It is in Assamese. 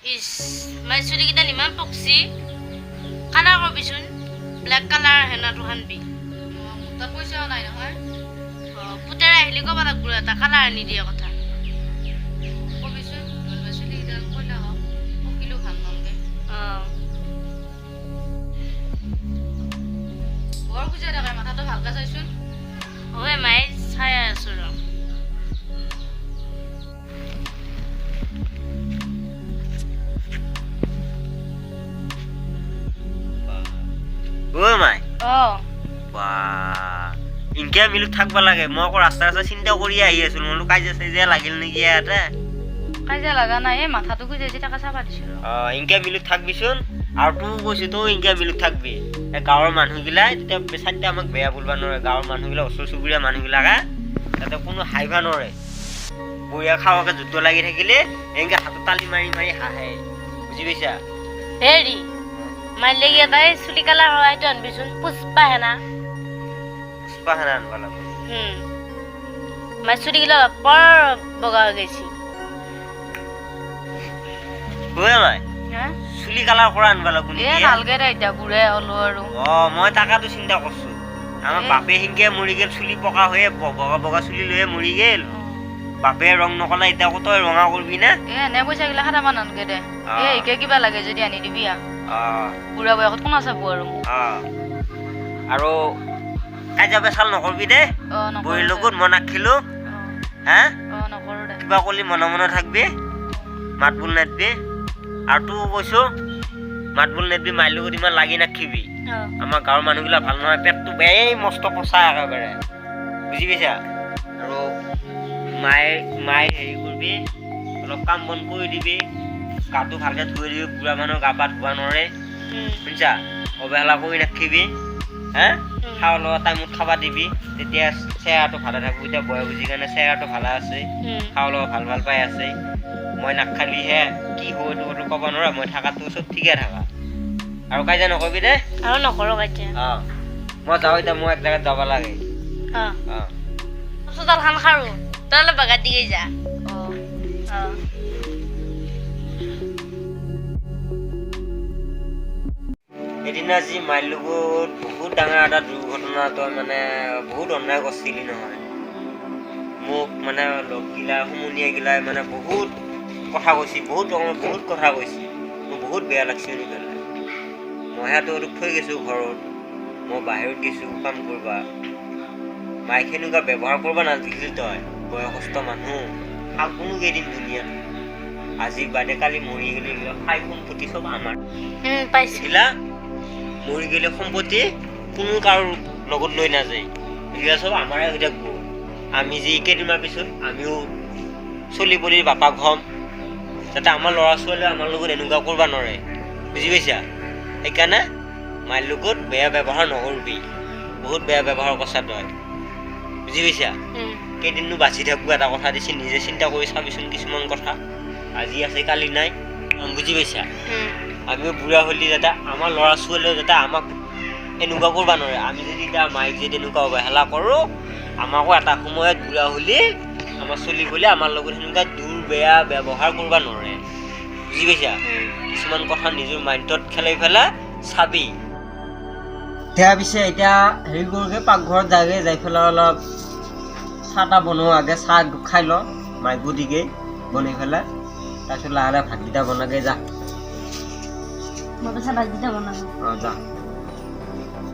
ইস মাই চুলিকেইটা ইমান পকছি কালাৰ কৰিবিচোন ব্লেক কালাৰ হেনাটো হানবি তাত পইচাও নাই নহয় পুতেৰা আহিলে ক'ব লাগিব এটা কালাৰ আনি দিয়া কথা কবিচোন চুলিকেইডাল কইলা হওক পকিলেও ভাল নালগে বৰ বুজাই থাকে মাথাটো ভালকে চাইচোন ঐ মাই চাই আছো ৰ ও মাই অ' বা ইনকে মিলুক থাকবা লাগে মই আকৌ ৰাস্তা ৰাস্তা চিন্তা কৰি আহি আছো মই কাজিয়া চাজিয়া লাগিল নেকি ইয়াতে কাজিয়া লগা নাই এই মাথাটো খুজাইছে তাকে চাবা দিছো ইনকে মিলুক থাকবিচোন আৰু তোৰ কৈছো তই ইনকে মিলুক থাকবি গাঁৱৰ মানুহগিলাই তেতিয়া বেচাইতে আমাক বেয়া বলবা নোৱাৰে গাঁৱৰ মানুহগিলা ওচৰ চুবুৰীয়া মানুহবিলাকে তাতে কোনো হাইবা নোৱাৰে বঢ়িয়া খাৱাকে যুদ্ধ লাগি থাকিলে এনেকে হাতত তালি মাৰি মাৰি হাঁহে বুজি পাইছা হেৰি মাইৰ লাগি এটাই চুলি কালাৰ হয়তো আনবিচোন পুষ্পা হেনা পুষ্পা খানা আনবা লাগব মাই চুলিগিলা বৰ বগা হৈ গৈছে ঐ মাই চুলি কালাৰ কৰা আনবা লাগব এ নেকি নালগে দে এতিয়া বুঢ়ে হলো আৰু মই তাকাতো চিন্তা কৰছো আমাৰ বাপে সিংকে মৰি গেল চুলি পকা হৈয়ে বগা বগা চুলি লৈয়ে মৰি গেল বাপে ৰং নকলা এতিয়া আকৌ তই ৰঙা কৰবি না এ এনে পইচা গিলা খাটাব নালগে দে এ একে কিবা লাগে যদি আনি দিবি বুঢ়া বয়সত কোন চাব আৰু আৰু কাজিয়া পেচাল নকৰবি দে বহিৰ লগত মই নাখিলো হা নকৰো দে কিবা কলি মনে মনে থাকবি মাত বোল নেদবি আৰু তোৰ কৈছো মাত বোল নেদবি মাইৰ লগত ইমান লাগি নাখিবি আমাৰ গাঁৱৰ মানুহগিলা ভাল নহয় পেটটো বেয়াই মস্ত পচা একেবাৰে বুজি পাইছা আৰু মায়ে হেৰি কৰিবি অলপ কাম বন কৰি দিবি গাটো ভালকে ধুই দিবি বুঢ়া মানুহ গা পা ধুবা নোৱাৰে বুজিছা অৱহেলা কৰি নাখিবি হা খাওঁ লগত টাইমত খাবা দিবি তেতিয়া চেহেৰাটো ভালে থাকিব এতিয়া বয়স বুজি কাৰণে চেহেৰাটো ভালে আছে খাওঁ লগত ভাল ভাল পাই আছে মই নাখালিহে কি হয় এইটো ক'ব নোৱাৰা মই থাকাটো চব ঠিকে থাকা আৰু কাজিয়া নকৰিবি দে আৰু নকৰো কাজিয়া মই যাওঁ এতিয়া মই এক জেগাত যাব লাগে চোতাল খান খাৰো তই অলপ বাগাত দিকে যা এদিনা যি মাইৰ লগত বহুত ডাঙৰ এটা দুৰ্ঘটনা তই মানে বহুত অন্যায় কৰিছিলি নহয় মোক মানে লগগিলা সমনীয়াগিলাই মানে বহুত কথা কৈছি বহুত ৰকমৰ বহুত কথা কৈছি মোৰ বহুত বেয়া লাগছে শুনি মইহে তোক থৈ গৈছোঁ ঘৰত মই বাহিৰত গৈছোঁ কাম কৰবা মাইক সেনেকুৱা ব্যৱহাৰ কৰবা নাজানিছিল তই বয়সস্থ মানুহ কোনো কেইদিন দুনিয়াত আজি বাদে কালি মৰি গ'লে খাই সম্পত্তি চব আমাৰ পাইছিলা মৰি গ'লে সম্পত্তি কোনো কাৰো লগত লৈ নাযায় এইবিলাক চব আমাৰে হৈ থাকিব আমি যি কেইদিনমান পিছত আমিও চলি পলিৰ বাপাক হ'ম যাতে আমাৰ ল'ৰা ছোৱালীয়ে আমাৰ লগত এনেকুৱা কৰিব নোৱাৰে বুজি পাইছা সেইকাৰণে মাইৰ লগত বেয়া ব্যৱহাৰ নকৰিবি বহুত বেয়া ব্যৱহাৰ কৰছা তই বুজি পাইছা কেইদিননো বাচি থাকবো এটা কথা দিছি নিজে চিন্তা কৰি চাবিচোন কিছুমান কথা আজি আছে কালি নাই বুজি পাইছা আমিও বুঢ়া হ'লি যাতে আমাৰ ল'ৰা ছোৱালীয়ে যাতে আমাক এনেকুৱা কৰিব নোৱাৰে আমি যদি এতিয়া মাইক যদি এনেকুৱা অৱহেলা কৰোঁ আমাকো এটা সময়ত বুঢ়া হ'লি আমাৰ চলি গ'লে আমাৰ লগত সেনেকুৱা বেয়া ব্যৱহাৰ কৰিব নোৱাৰে বুজি পাইছা কিছুমান কথা নিজৰ মাইণ্ডত খেলাই পেলাই চাবি এতিয়া পিছে এতিয়া হেৰি কৰোঁগৈ পাকঘৰত যায়গৈ যাই পেলাই অলপ চাহ তাহ বনোৱাগৈ চাহ খাই ল মাইকো দিগৈ বনাই পেলাই তাৰপিছত লাহে লাহে ভাতকেইটা বনাগৈ যা ভাতকেইটা বনালো যা